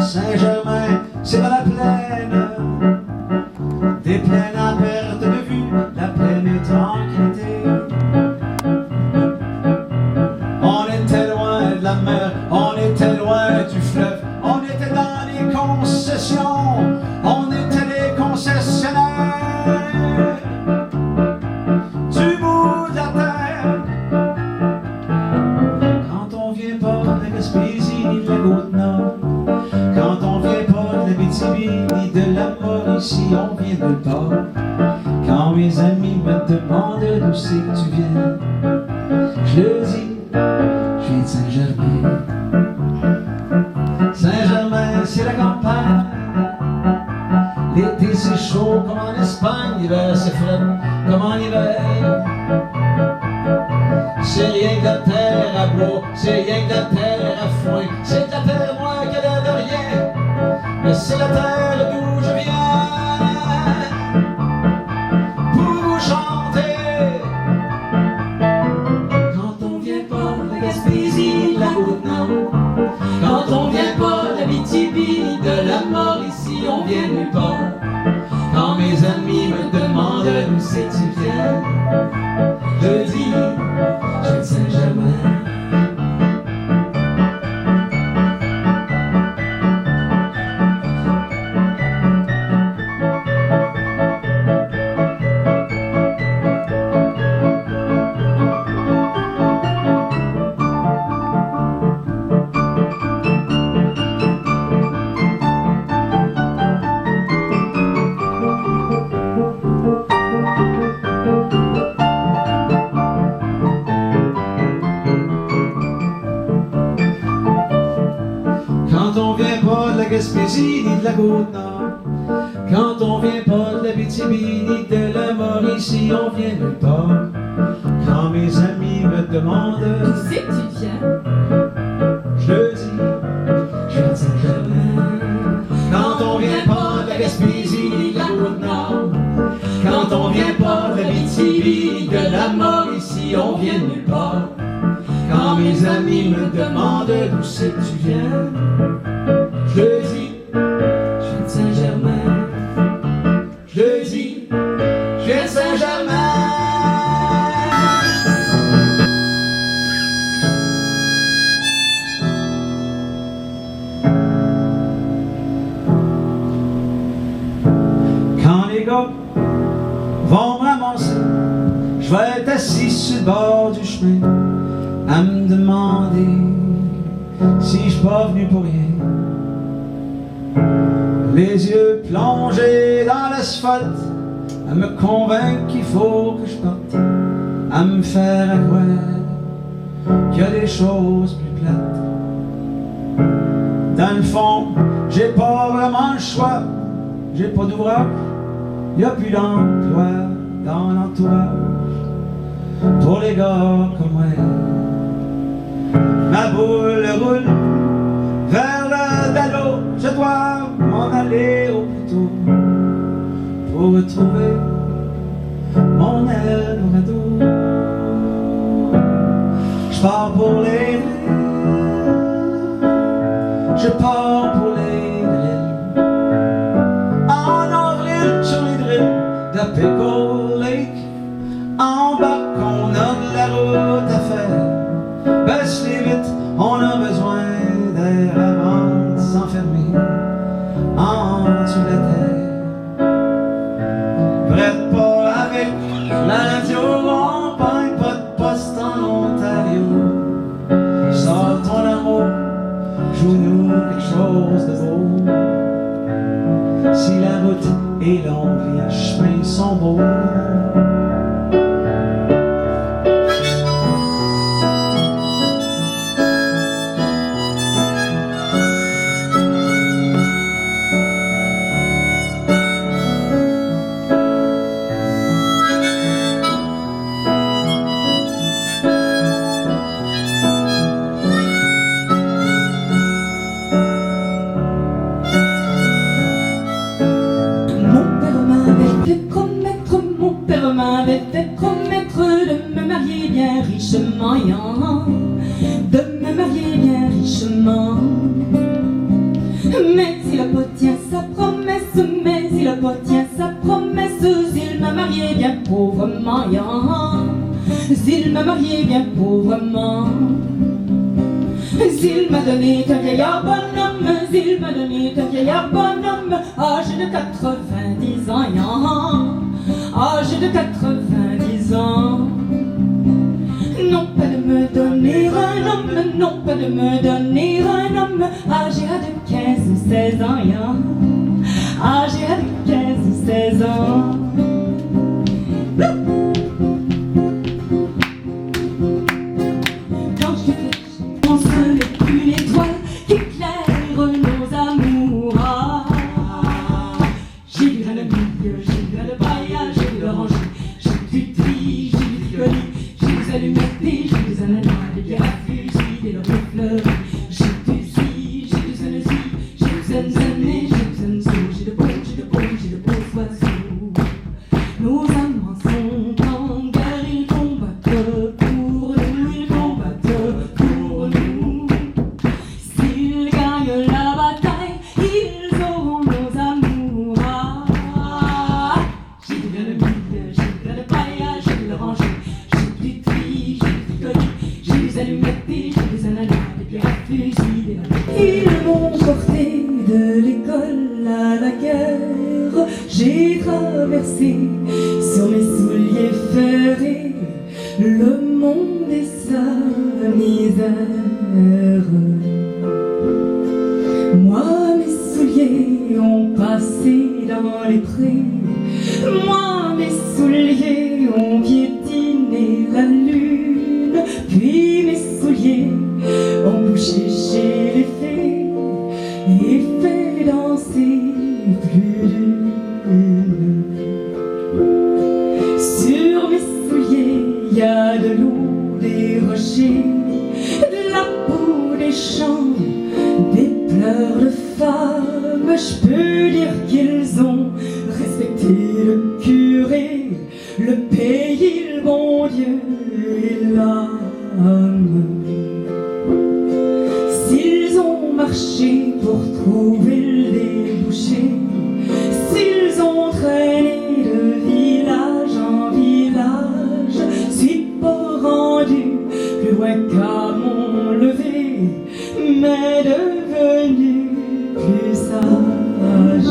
Saint-Germain, c'est dans la plaine, des plaines à perte de vue, la pleine tranquillité. On était loin de la mer, on était loin du fleuve, on était dans les concessions, on était les concessionnaires du bout de la terre. Quand on vient pas de la Gaspésie ni de la Côte-Nord, quand on vient pas de la Abitibi ni de la Mauricie, on vient de nulle part. Quand mes amis me demandent d'où c'est que tu viens, je le dis, je viens de Saint-Germain. Saint-Germain, c'est la campagne. L'été c'est chaud comme en Espagne, l'hiver c'est frais comme en hiver. C'est rien que la terre à bois, c'est rien que la terre à foin, c'est de la terre moins qu'elle a de rien, mais c'est la terre d'où je viens pour vous chanter. Quand on vient pas de la Gaspésie, de la Côte-Nord, quand on vient pas de l'Abitibi, de la Mauricie, on vient nulle part. Quand mes amis me demandent d'où c'est que tu viens, je dis, je viens de Saint-Germain. Quand on vient pas de la Gaspésie ni de la Côte-Nord, quand on vient pas de l'Abitibi ni de la Mauricie, on vient nulle part. Quand mes amis me demandent d'où c'est que tu viens, je le dis, je viens de Saint-Germain. Quand on vient pas de la Gaspésie ni de la Côte-Nord, quand on vient pas de l'Abitibi ni de la Mauricie, on vient nulle part. Quand mes amis me demandent d'où c'est que tu viens, je le dis, je viens de Saint-Germain. Je le dis, je viens de Saint-Germain. Quand les gars vont me ramasser, je vais être assis sur le bord du chemin à me demander si je suis pas venu pour rien. Les yeux plongés dans l'asphalte, à me convaincre qu'il faut que je parte, à me faire croire qu'il y a des choses plus plates. Dans le fond, j'ai pas vraiment le choix, j'ai pas d'ouvrage, y a plus d'emploi dans l'entourage pour les gars comme moi. Ma boule roule vers le dallo, je dois m'en aller au plus tôt pour retrouver mon Eldorado. Je pars pour les îles, je pars pour les îles, en avril sur les drills de Pickle Lake. En bas qu'on a de la route à faire, baisse-les vite, on a besoin d'air avant de s'enfermer en dessous de la terre. Prête pas avec la radio, on pogne pas de poste en Ontario. Sors ton amour, joue-nous quelque chose de beau. Si la route est longue, les chemins sont beaux. m'avait fait promettre de me marier bien richement, de me marier bien richement. me marier bien pauvrement. Il m'a donné un vieillard bonhomme, il m'a donné un vieillard bonhomme, âgé de 90 ans, âgé de 90 ans. Non pas de me donner un homme, non pas de me donner un homme, âgé de 15 ou 16 ans, âgé de 15 ou 16 ans. Quand je fais, on se met une étoile qui éclaire nos amours. J'ai vu le milieu, j'ai vu le paillage, j'ai vu l'oranger, j'ai vu du tri, j'ai vu du colis, j'ai vu les allumettes, j'ai vu les ananas, les pierres à fusil, des lobes fleuries. J'ai du si, j'ai du zenzi, j'ai du zenzané, j'ai du zenzo, j'ai de beaux, j'ai de beaux, j'ai de beaux oiseaux. Nos amants sont en guerre, ils combattent pour nous, ils combattent pour nous. S'ils gagnent la bataille, ils auront nos amours. J'ai vu le milieu, j'ai vu le paillage, j'ai vu le ranger, j'ai du tri, j'ai du colis, j'ai des allumettes, j'ai des ananas, des pierres à fusil, des lobes. Ils m'ont porté de l'école à la guerre, j'ai traversé sur mes souliers ferrés le monde et sa misère. Moi, mes souliers ont passé dans les prés, moi, mes souliers ont piétiné la lune, puis mes souliers ont couché chez les fées et fait danser plus d'une. Sur mes souliers, il y a de l'eau, des rochers, de la boue, des champs, des pleurs de femmes. Je peux dire qu'ils ont respecté le curé, le pays, le bon Dieu et l'âme. S'ils ont marché pour trouver le débouché, s'ils ont traîné de village en village, suis pas rendu plus loin qu'à mon lever, mais devenu plus sage.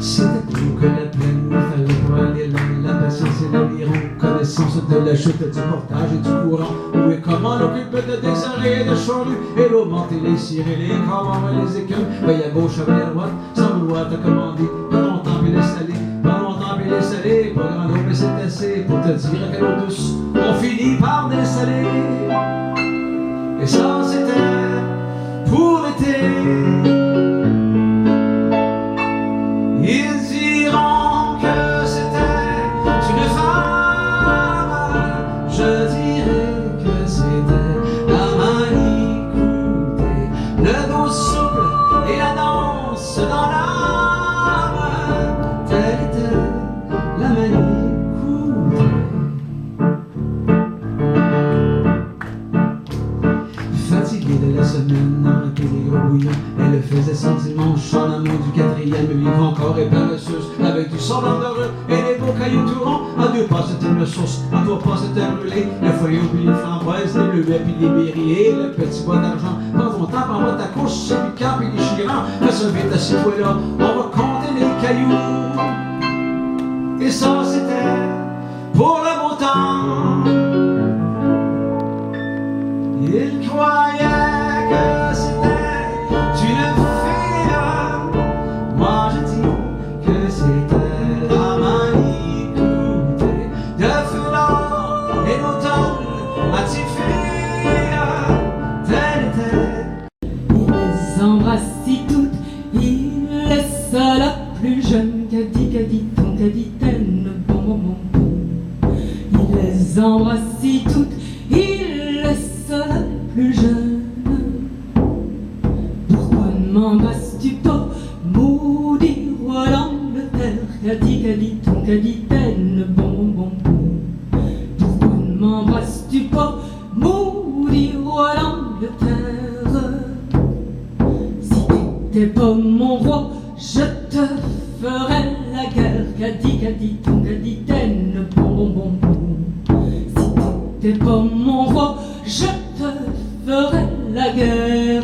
C'est à tout que la plaine me fallait pour aller là, la patience et l'aviron, connaissance de la chute, du portage et du courant. Où et comment l'occupe de Dexaré et de Chandu, et l'augmenter les cirés, les corps, les écumes, veille à gauche, veille à droite, sans vouloir te commander, pas longtemps puis les salés, pas longtemps puis les salés, pas grand eau mais c'est assez pour te dire que l'eau douce, on finit par dessaler. Et ça c'était pour l'été. Ils diront que c'était une femme, je dirais que c'était la manicouté, le dos souple et la danse dans l'âme, telle était la manicouté. Fatiguée de la semaine, empirée au bouillon, elle faisait sentir mon chant d'amour du quatrième, vivre encore et paresseuse, avec du semblant d'heureux et des beaux cailloux tout ronds. À deux pas c'était une sauce, à trois pas c'était brûlé, le feuillot puis les framboises, les bleuets puis les berries et le petit bois d'argent. Prends ton temps, prends-moi ta couche, c'est piquant puis déchirant, fais un vite assis-toi là, on va compter les cailloux. Et ça c'était pour le beau temps. Il croyait que c'était une fille, moi je dis que c'était la manicouté, de foulard et d'automne à Tiffy, telle était. Il les embrasse si toutes, il laisse la plus jeune, qu'a dit ton capitaine, bon bon bon bon. Il les embrasse si toutes, il laisse la plus jeune. Pourquoi ne m'embrasses-tu pas, maudit roi d'Angleterre, qu'a dit ton capitaine, bon bon bon bon. Pourquoi ne m'embrasses-tu pas, maudit roi d'Angleterre? Si t'étais pas mon roi, je te ferais la la guerre. Cadi, ton caditaine, bon, bon, bon, bon. Si t'étais pas mon roi, je te ferais la guerre.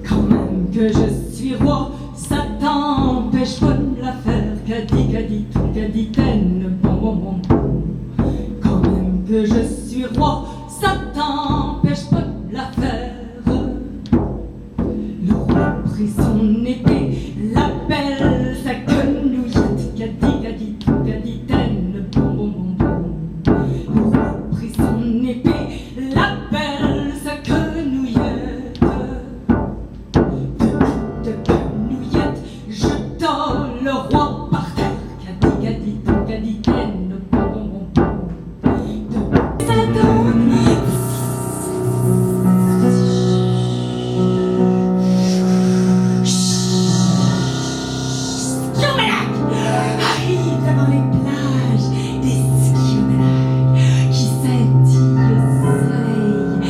Quand même que je suis roi, ça t'empêche pas de la faire. Cadi, ton caditaine, bon, bon, bon, bon. Quand même que je suis roi, ça t'empêche pas de la faire. Le roi prit son épée, la belle sa quenouillette. Cadi, ton caditaine, bon, bon, bon, bon. Le roi prit son épée, la belle sa quenouillette. De quenouillette, jeta le roi par terre. Cadi, ton caditaine, bon, bon, bon, bon. Ça donne. Arrive devant les plages des skionacs qui scintillent au soleil,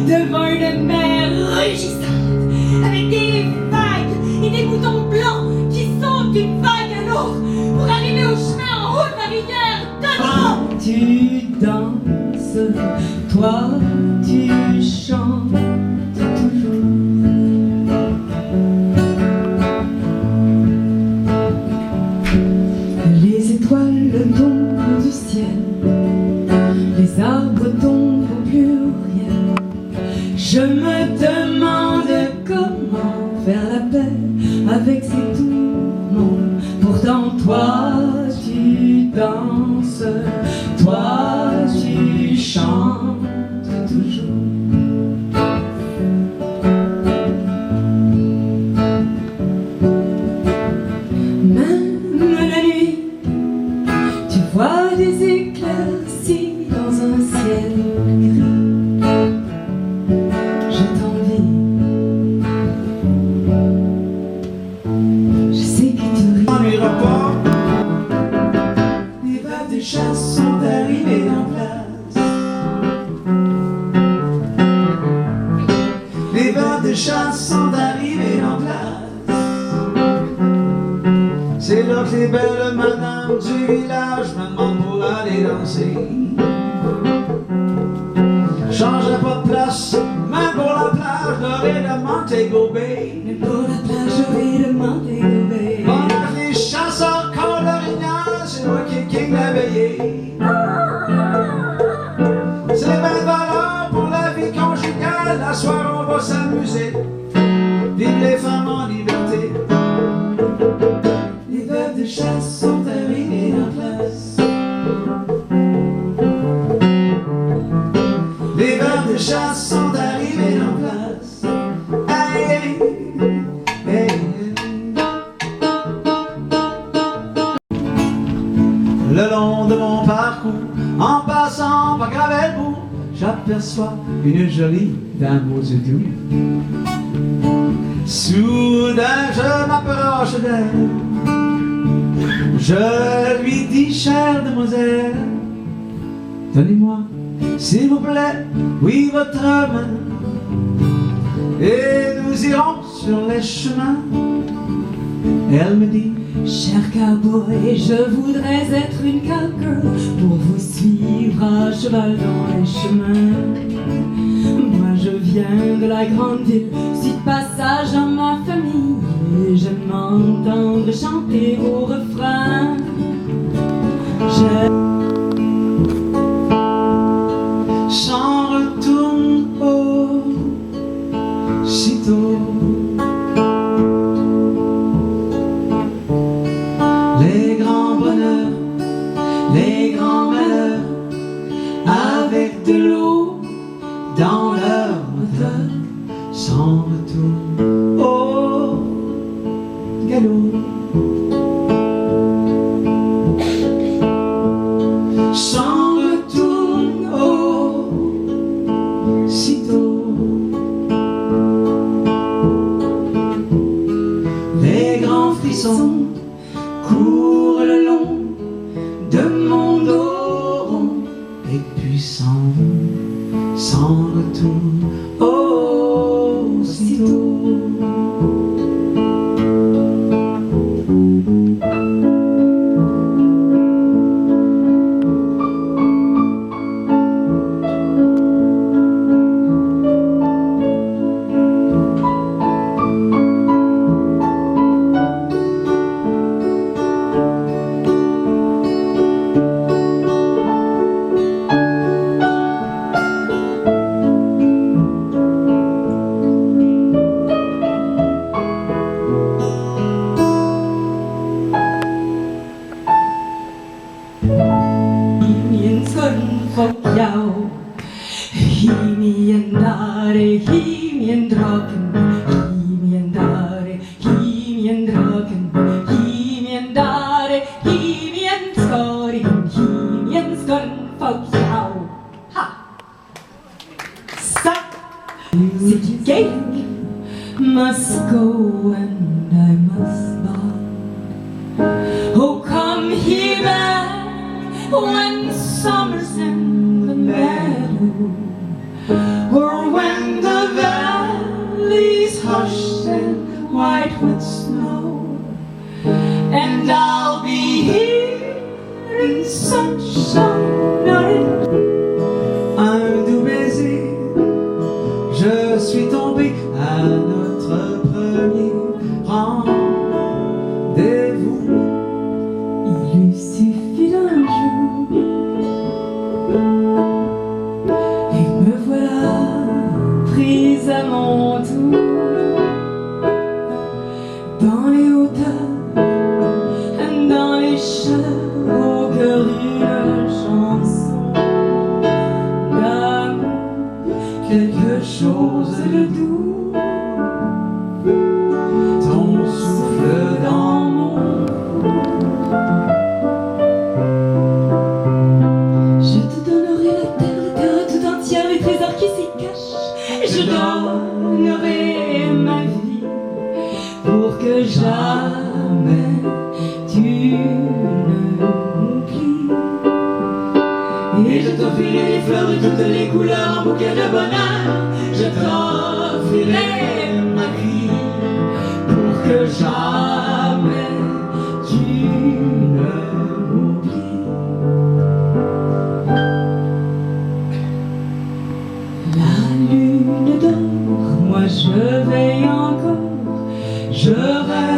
devant une mer rugissante avec des vagues et des boutons blancs qui sautent d'une vague à l'autre pour arriver au chemin en haut de la rivière d'Adam. Tu danses, toi tu chantes toujours. Les étoiles tombent du ciel, les arbres tombent au pluriel. Je me demande comment faire la paix avec ces tourments. Pourtant toi tu danses, toi tu chantes toujours. Même la nuit, tu vois des éclaircies dans un ciel gris. Je t'envie. Je sais que tu ris. On n'ira pas. Les vagues de chasse sont arrivées en place. Les vagues de chasse sont arrivées en place. C'est là que les belles madames du village me demandent pour aller danser. Changerai pas de place, même pour la plage dorée de Montego Bay. Mais pour la plage dorée de Montego Bay. Pendant que les chasseurs collent l'orignal, c'est moi qui est king la veillée. C'est les belles valeurs pour la vie conjugale. La soirée on va s'amuser. Vive les femmes en liberté. Les veuves de chasse sont arrivées en place. Les veuves de chasse sont arrivées en place. Hey, hey, hey. Le long de mon parcours, en passant par Gravelbourg, j'aperçois une jolie dame aux yeux doux. Soudain je m'approche d'elle, je lui dis: chère demoiselle, donnez-moi s'il vous plaît, oui, votre main, et nous irons sur les chemins. Elle me dit: cher cowboy, je voudrais être une cowgirl pour vous suivre à cheval dans les chemins. Moi je viens de la grande ville, suis de passage dans ma famille, et j'aime m'entendre chanter au refrain. s'en retourne aussitôt. Les grands bonheurs, les grands malheurs, avec de l'eau dans leur moteur, s'en retournent au galop. S'en retourne aussitôt. Les grands frissons courent le long de mon dos rond, et puis s'en retourne aussitôt. jou. Himien draken, himien dare, himien draken, himien dare, himien skoren for jou. Ha! Ça, c'est Gaelic. Must go and I must not. Oh, come here back when summer's in the meadow, or when the valley's hushed and white with snow, and I'll be here in sunshine or in... Un doux baiser, je suis tombé à notre premier rendez-vous. Il lui suffit d'un jour, et me voilà prise à mon tour, dans les hauteurs, dans les chats, au cœur d'une chanson d'amour, quelque chose de doux, Ton souffle dans mon Je te donnerai la terre tout entière, les trésors qui s'y cachent. Je donnerai ma vie pour que jamais tu ne m'oublies. Et je t'offrirai les fleurs de toutes les couleurs, un bouquet de bonheur. Je t'offrirai ma vie pour que jamais tu ne m'oublies. La lune dort, moi je veille encore, je rêve